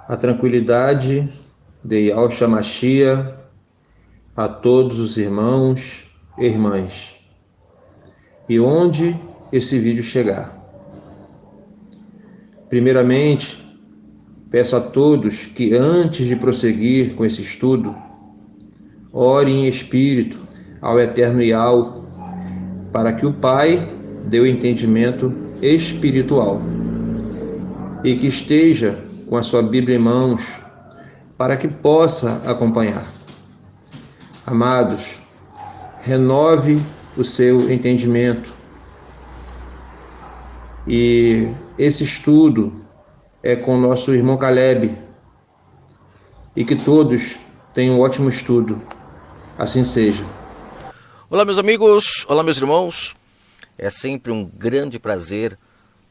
A tranquilidade de Yahshua Mashiach a todos os irmãos e irmãs. E onde esse vídeo chegar. Primeiramente, peço a todos que antes de prosseguir com esse estudo, orem em espírito ao Eterno Yahweh, para que o Pai dê o entendimento espiritual e que esteja com a sua Bíblia em mãos para que possa acompanhar. Amados, renove o seu entendimento. E esse estudo é com o nosso irmão Caleb. E que todos tenham um ótimo estudo. Assim seja. Olá, meus amigos. Olá, meus irmãos. É sempre um grande prazer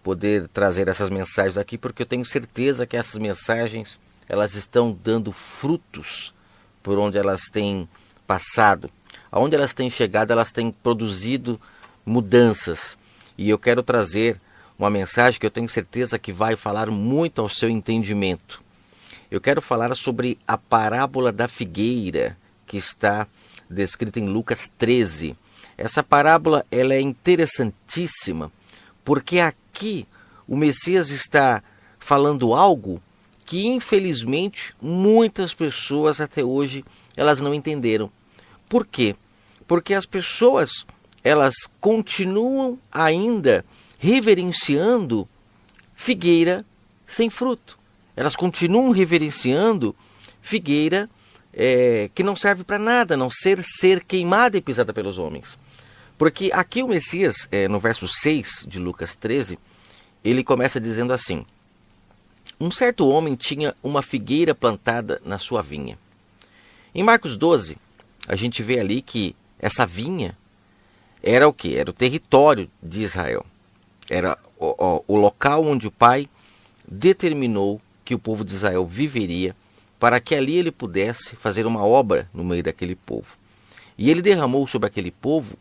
poder trazer essas mensagens aqui, porque eu tenho certeza que essas mensagens elas estão dando frutos por onde elas têm passado. Aonde elas têm chegado, elas têm produzido mudanças. E eu quero trazer uma mensagem que eu tenho certeza que vai falar muito ao seu entendimento. Eu quero falar sobre a parábola da figueira, que está descrita em Lucas 13. Essa parábola ela é interessantíssima, porque aqui o Messias está falando algo que, infelizmente, muitas pessoas até hoje elas não entenderam. Por quê? Porque as pessoas elas continuam ainda reverenciando figueira sem fruto. Elas continuam reverenciando figueira que não serve para nada, a não ser queimada e pisada pelos homens. Porque aqui o Messias, no verso 6 de Lucas 13, ele começa dizendo assim: um certo homem tinha uma figueira plantada na sua vinha. Em Marcos 12, a gente vê ali que essa vinha era o quê? Era o território de Israel. Era o local onde o Pai determinou que o povo de Israel viveria, para que ali ele pudesse fazer uma obra no meio daquele povo. E ele derramou sobre aquele povo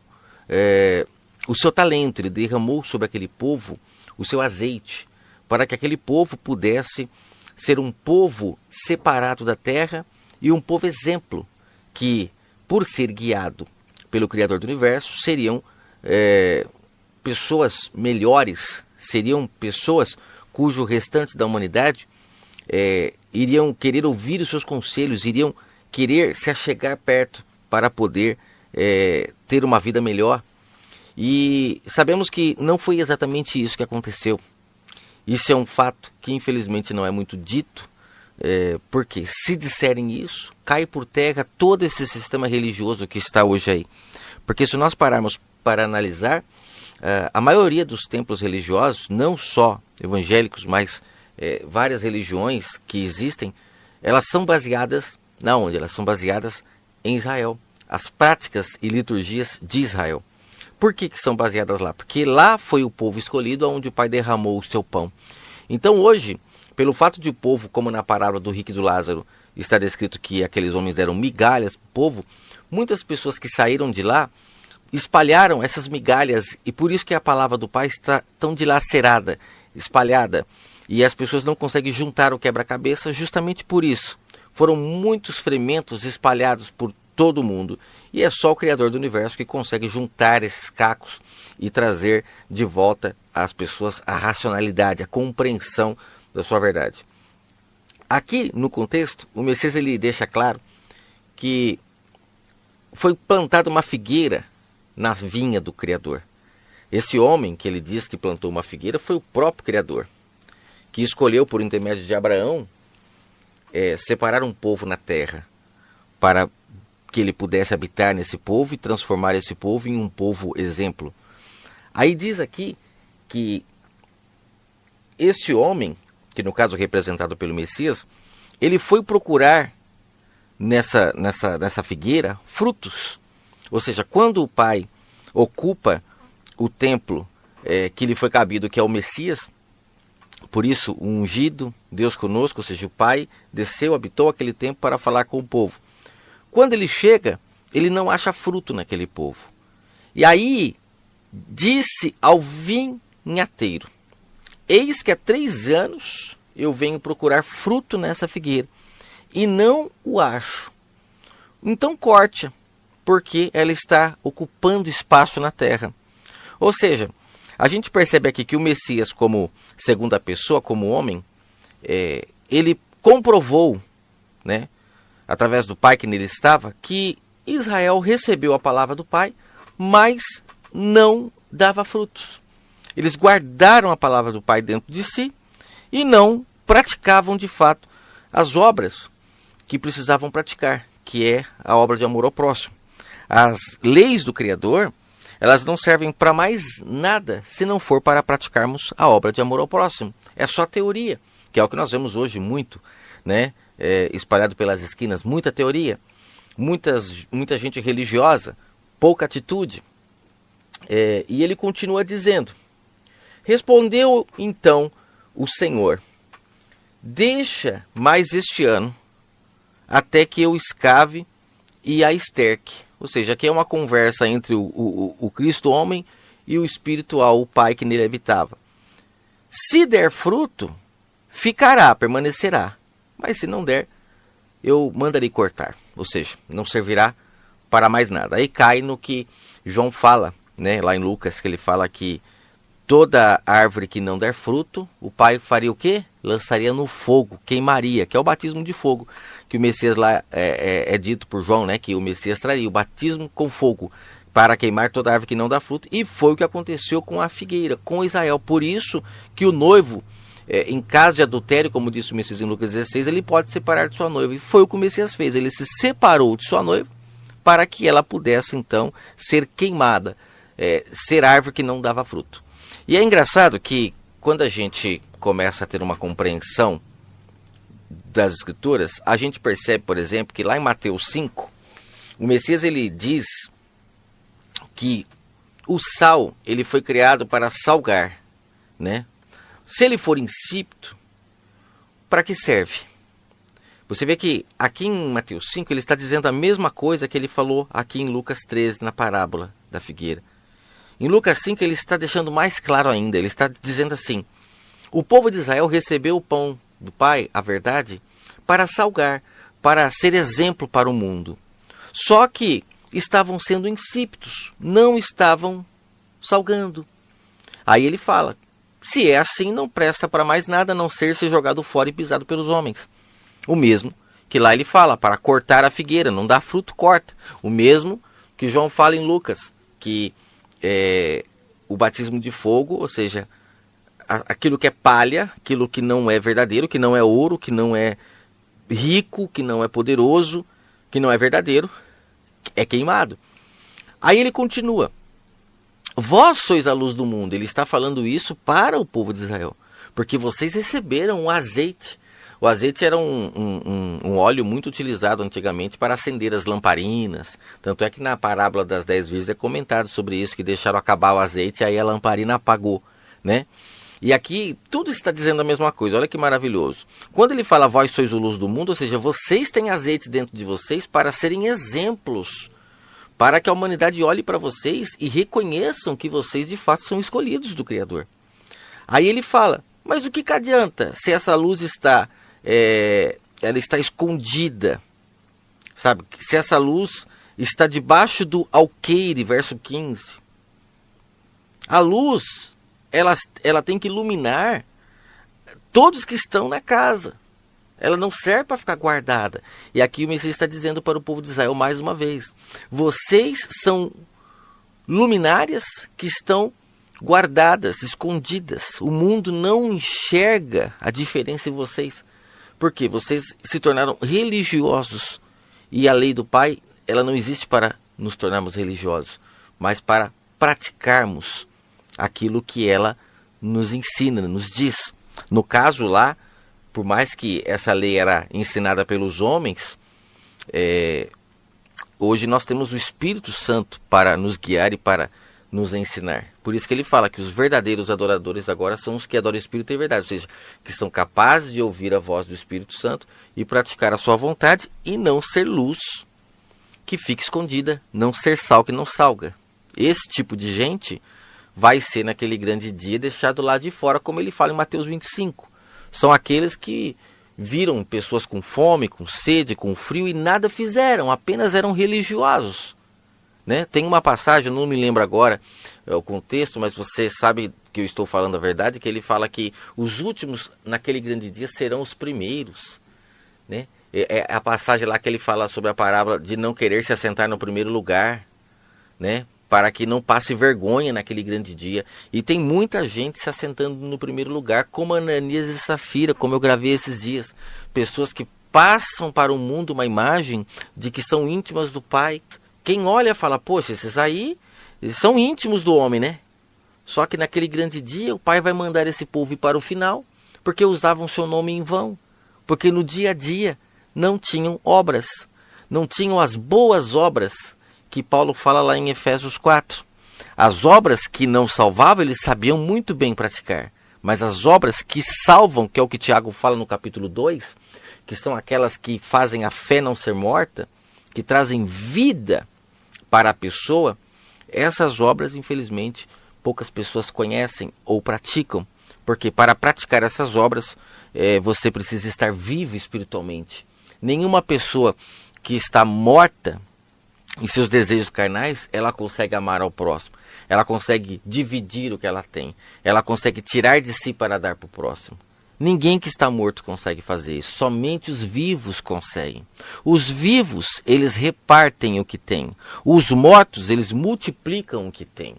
o seu talento, ele derramou sobre aquele povo o seu azeite, para que aquele povo pudesse ser um povo separado da terra e um povo exemplo, que, por ser guiado pelo Criador do Universo, seriam pessoas melhores, seriam pessoas cujo restante da humanidade iriam querer ouvir os seus conselhos, iriam querer se achegar perto para poder ter uma vida melhor. E sabemos que não foi exatamente isso que aconteceu. Isso é um fato que infelizmente não é muito dito, porque se disserem isso, cai por terra todo esse sistema religioso que está hoje aí. Porque se nós pararmos para analisar, a maioria dos templos religiosos, não só evangélicos, mas várias religiões que existem, elas são baseadas na onde? Elas são baseadas em Israel, as práticas e liturgias de Israel. Por que são baseadas lá? Porque lá foi o povo escolhido onde o Pai derramou o seu pão. Então hoje, pelo fato de o povo, como na parábola do rico e do Lázaro, está descrito que aqueles homens deram migalhas para o povo, muitas pessoas que saíram de lá espalharam essas migalhas, e por isso que a palavra do Pai está tão dilacerada, espalhada, e as pessoas não conseguem juntar o quebra-cabeça justamente por isso. Foram muitos fragmentos espalhados por todo mundo, e é só o Criador do Universo que consegue juntar esses cacos e trazer de volta às pessoas a racionalidade, a compreensão da sua verdade. Aqui no contexto, o Messias ele deixa claro que foi plantada uma figueira na vinha do Criador. Esse homem que ele diz que plantou uma figueira foi o próprio Criador, que escolheu por intermédio de Abraão separar um povo na terra para que ele pudesse habitar nesse povo e transformar esse povo em um povo exemplo. Aí diz aqui que este homem, que no caso é representado pelo Messias, ele foi procurar nessa figueira frutos. Ou seja, quando o Pai ocupa o templo que lhe foi cabido, que é o Messias, por isso o ungido, Deus conosco, ou seja, o Pai desceu, habitou aquele templo para falar com o povo. Quando ele chega, ele não acha fruto naquele povo. E aí, disse ao vinhateiro: eis que há 3 anos eu venho procurar fruto nessa figueira e não o acho. Então corte-a, porque ela está ocupando espaço na terra. Ou seja, a gente percebe aqui que o Messias, como segunda pessoa, como homem, ele comprovou, né, através do Pai que nele estava, que Israel recebeu a palavra do Pai, mas não dava frutos. Eles guardaram a palavra do Pai dentro de si e não praticavam de fato as obras que precisavam praticar, que é a obra de amor ao próximo. As leis do Criador, elas não servem para mais nada se não for para praticarmos a obra de amor ao próximo. É só teoria, que é o que nós vemos hoje muito, né? Espalhado pelas esquinas, muita teoria, muita gente religiosa, pouca atitude. E ele continua dizendo: respondeu então o Senhor: deixa mais este ano, até que eu escave e a esterque. Ou seja, aqui é uma conversa entre o Cristo homem e o espiritual, o Pai que nele habitava. Se der fruto, ficará, permanecerá. Mas se não der, eu mandarei cortar. Ou seja, não servirá para mais nada. Aí cai no que João fala, né, lá em Lucas, que ele fala que toda árvore que não der fruto, o Pai faria o quê? Lançaria no fogo, queimaria, que é o batismo de fogo, que o Messias lá é dito por João, né, que o Messias traria, o batismo com fogo, para queimar toda árvore que não dá fruto, e foi o que aconteceu com a figueira, com Israel. Por isso que o noivo, em caso de adultério, como disse o Messias em Lucas 16, ele pode separar de sua noiva, e foi o que o Messias fez, ele se separou de sua noiva, para que ela pudesse então ser queimada, ser árvore que não dava fruto. E é engraçado que quando a gente começa a ter uma compreensão das Escrituras, a gente percebe, por exemplo, que lá em Mateus 5, o Messias ele diz que o sal ele foi criado para salgar, né? Se ele for insípido, para que serve? Você vê que aqui em Mateus 5 ele está dizendo a mesma coisa que ele falou aqui em Lucas 13, na parábola da figueira. Em Lucas 5 ele está deixando mais claro ainda, ele está dizendo assim: o povo de Israel recebeu o pão do Pai, a verdade, para salgar, para ser exemplo para o mundo. Só que estavam sendo insípidos, não estavam salgando. Aí ele fala: se é assim, não presta para mais nada a não ser jogado fora e pisado pelos homens. O mesmo que lá ele fala, para cortar a figueira, não dá fruto, corta. O mesmo que João fala em Lucas, que o batismo de fogo, ou seja, aquilo que é palha, aquilo que não é verdadeiro, que não é ouro, que não é rico, que não é poderoso, que não é verdadeiro, é queimado. Aí ele continua: vós sois a luz do mundo. Ele está falando isso para o povo de Israel, porque vocês receberam o azeite. O azeite era um óleo muito utilizado antigamente para acender as lamparinas. Tanto é que na parábola das 10 virgens é comentado sobre isso, que deixaram acabar o azeite e aí a lamparina apagou, né? E aqui tudo está dizendo a mesma coisa. Olha que maravilhoso. Quando ele fala vós sois o luz do mundo, ou seja, vocês têm azeite dentro de vocês para serem exemplos, para que a humanidade olhe para vocês e reconheçam que vocês de fato são escolhidos do Criador. Aí ele fala: mas o que adianta se essa luz está ela está escondida, sabe? Se essa luz está debaixo do alqueire, verso 15. A luz, ela tem que iluminar todos que estão na casa. Ela não serve para ficar guardada. E aqui o Messias está dizendo para o povo de Israel mais uma vez: vocês são luminárias que estão guardadas, escondidas. O mundo não enxerga a diferença em vocês. Porque vocês se tornaram religiosos. E a lei do Pai, ela não existe para nos tornarmos religiosos, mas para praticarmos aquilo que ela nos ensina, nos diz. No caso lá, por mais que essa lei era ensinada pelos homens, hoje nós temos o Espírito Santo para nos guiar e para nos ensinar. Por isso que ele fala que os verdadeiros adoradores agora são os que adoram o Espírito e verdade, ou seja, que são capazes de ouvir a voz do Espírito Santo e praticar a sua vontade e não ser luz que fica escondida, não ser sal que não salga. Esse tipo de gente vai ser naquele grande dia deixado lá de fora, como ele fala em Mateus 25. são aqueles que viram pessoas com fome, com sede, com frio e nada fizeram, apenas eram religiosos. Né? Tem uma passagem, não me lembro agora o contexto, mas você sabe que eu estou falando a verdade, que ele fala que os últimos naquele grande dia serão os primeiros. Né? É a passagem lá que ele fala sobre a parábola de não querer se assentar no primeiro lugar, né? Para que não passe vergonha naquele grande dia. E tem muita gente se assentando no primeiro lugar, como Ananias e Safira, como eu gravei esses dias. Pessoas que passam para o mundo uma imagem de que são íntimas do Pai. Quem olha fala, poxa, esses aí são íntimos do homem, né? Só que naquele grande dia o Pai vai mandar esse povo ir para o final, porque usavam seu nome em vão. Porque no dia a dia não tinham obras, não tinham as boas obras que Paulo fala lá em Efésios 4. As obras que não salvavam, eles sabiam muito bem praticar. Mas as obras que salvam, que é o que Tiago fala no capítulo 2, que são aquelas que fazem a fé não ser morta, que trazem vida para a pessoa, essas obras, infelizmente, poucas pessoas conhecem ou praticam. Porque para praticar essas obras, você precisa estar vivo espiritualmente. Nenhuma pessoa que está morta em seus desejos carnais, ela consegue amar ao próximo. Ela consegue dividir o que ela tem. Ela consegue tirar de si para dar para o próximo. Ninguém que está morto consegue fazer isso. Somente os vivos conseguem. Os vivos, eles repartem o que têm. Os mortos, eles multiplicam o que têm.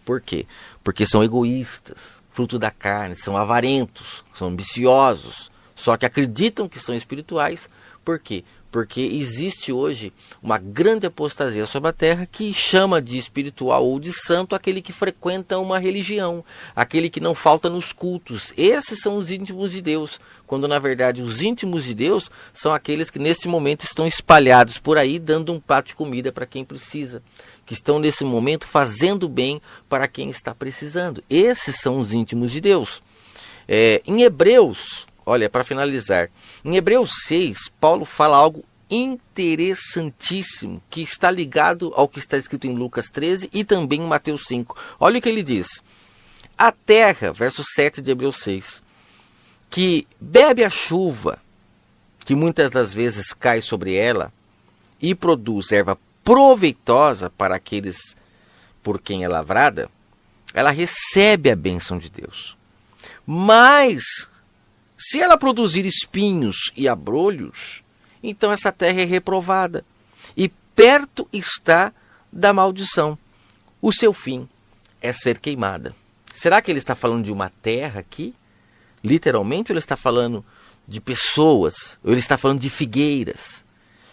Por quê? Porque são egoístas, fruto da carne, são avarentos, são ambiciosos. Só que acreditam que são espirituais. Por quê? Porque existe hoje uma grande apostasia sobre a terra que chama de espiritual ou de santo aquele que frequenta uma religião, aquele que não falta nos cultos. Esses são os íntimos de Deus, quando na verdade os íntimos de Deus são aqueles que neste momento estão espalhados por aí dando um prato de comida para quem precisa, que estão nesse momento fazendo bem para quem está precisando. Esses são os íntimos de Deus. Em Hebreus, olha, para finalizar, em Hebreus 6, Paulo fala algo interessantíssimo, que está ligado ao que está escrito em Lucas 13 e também em Mateus 5. Olha o que ele diz. A terra, verso 7 de Hebreus 6, que bebe a chuva, que muitas das vezes cai sobre ela, e produz erva proveitosa para aqueles por quem é lavrada, ela recebe a bênção de Deus. Mas se ela produzir espinhos e abrolhos, então essa terra é reprovada, e perto está da maldição. O seu fim é ser queimada. Será que ele está falando de uma terra aqui? Literalmente, ou ele está falando de pessoas? Ou ele está falando de figueiras?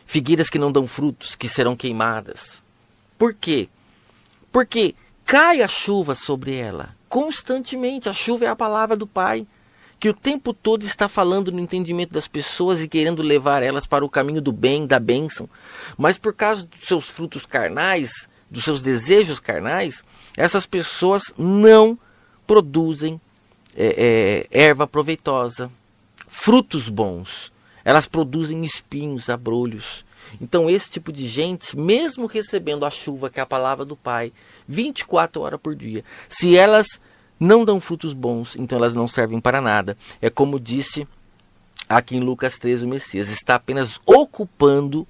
Figueiras que não dão frutos, que serão queimadas. Por quê? Porque cai a chuva sobre ela, constantemente. A chuva é a palavra do Pai, que o tempo todo está falando no entendimento das pessoas e querendo levar elas para o caminho do bem, da bênção. Mas por causa dos seus frutos carnais, dos seus desejos carnais, essas pessoas não produzem erva proveitosa, frutos bons. Elas produzem espinhos, abrolhos. Então esse tipo de gente, mesmo recebendo a chuva, que é a palavra do Pai, 24 horas por dia, se elas não dão frutos bons, então elas não servem para nada. É como disse aqui em Lucas 13 o Messias, está apenas ocupando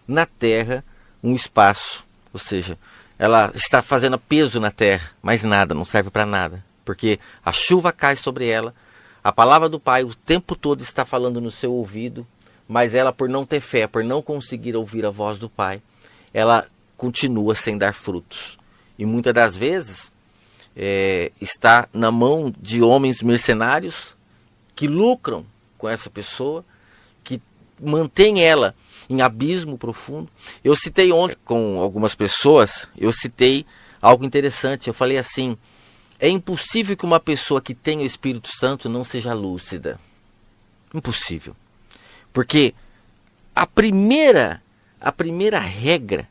na terra um espaço. Ou seja, ela está fazendo peso na terra, mas nada, não serve para nada. Porque a chuva cai sobre ela, a palavra do Pai o tempo todo está falando no seu ouvido, mas ela, por não ter fé, por não conseguir ouvir a voz do Pai, ela continua sem dar frutos. E muitas das vezes está na mão de homens mercenários que lucram com essa pessoa, que mantém ela em abismo profundo. Eu citei ontem com algumas pessoas, eu citei algo interessante. Eu falei assim, é impossível que uma pessoa que tenha o Espírito Santo não seja lúcida. Impossível. Porque a primeira regra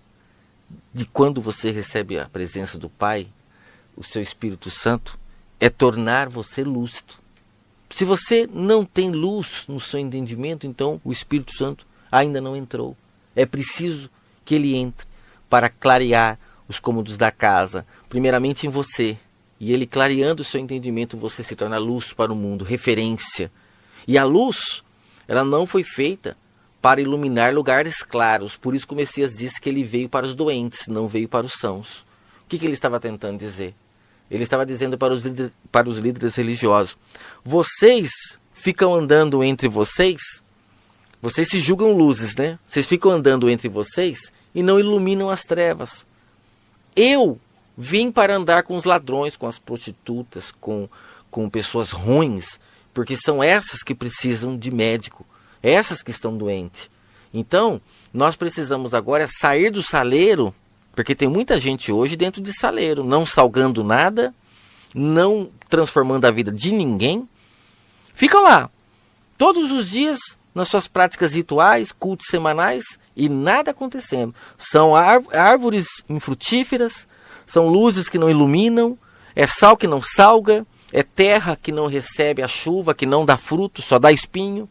de quando você recebe a presença do Pai, o seu Espírito Santo, é tornar você lúcido. Se você não tem luz no seu entendimento, então o Espírito Santo ainda não entrou. É preciso que ele entre para clarear os cômodos da casa, primeiramente em você, E ele clareando o seu entendimento, você se torna luz para o mundo, referência. E a luz, ela não foi feita para iluminar lugares claros. Por isso que o Messias disse que ele veio para os doentes, não veio para os sãos. O que ele estava tentando dizer? Ele estava dizendo para os líderes religiosos: vocês ficam andando entre vocês, vocês se julgam luzes, né? Vocês ficam andando entre vocês e não iluminam as trevas. Eu vim para andar com os ladrões, com as prostitutas, com pessoas ruins, porque são essas que precisam de médico, essas que estão doentes. Então, nós precisamos agora sair do saleiro, porque tem muita gente hoje dentro de saleiro, não salgando nada, não transformando a vida de ninguém. Ficam lá, todos os dias, nas suas práticas rituais, cultos semanais, e nada acontecendo. São árvores infrutíferas, são luzes que não iluminam, é sal que não salga, é terra que não recebe a chuva, que não dá fruto, só dá espinho.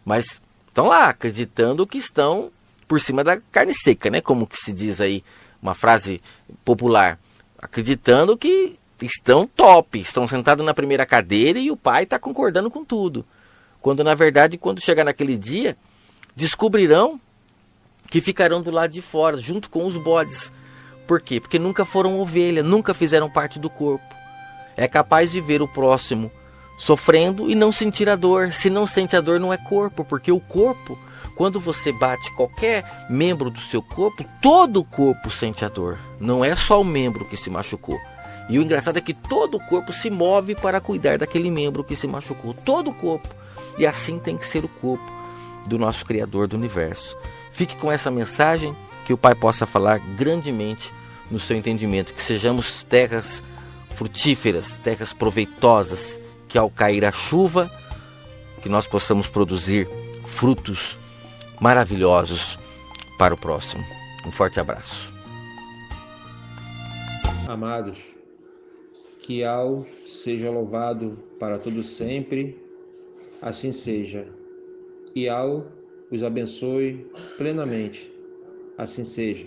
Mas estão lá, acreditando que estão por cima da carne seca, né? Como que se diz aí, uma frase popular. Acreditando que estão top, estão sentados na primeira cadeira e o pai está concordando com tudo. Quando, na verdade, quando chegar naquele dia, descobrirão que ficarão do lado de fora, junto com os bodes. Por quê? Porque nunca foram ovelha, nunca fizeram parte do corpo. É capaz de ver o próximo sofrendo e não sentir a dor. Se não sente a dor, não é corpo, porque o corpo, quando você bate qualquer membro do seu corpo, todo o corpo sente a dor. Não é só o membro que se machucou. E o engraçado é que todo o corpo se move para cuidar daquele membro que se machucou. Todo o corpo. E assim tem que ser o corpo do nosso Criador do Universo. Fique com essa mensagem, que o Pai possa falar grandemente no seu entendimento. Que sejamos terras frutíferas, terras proveitosas, que ao cair a chuva, que nós possamos produzir frutos maravilhosos para o próximo. Um forte abraço. Amados, que Al seja louvado para todo sempre, assim seja. E Al os abençoe plenamente, assim seja.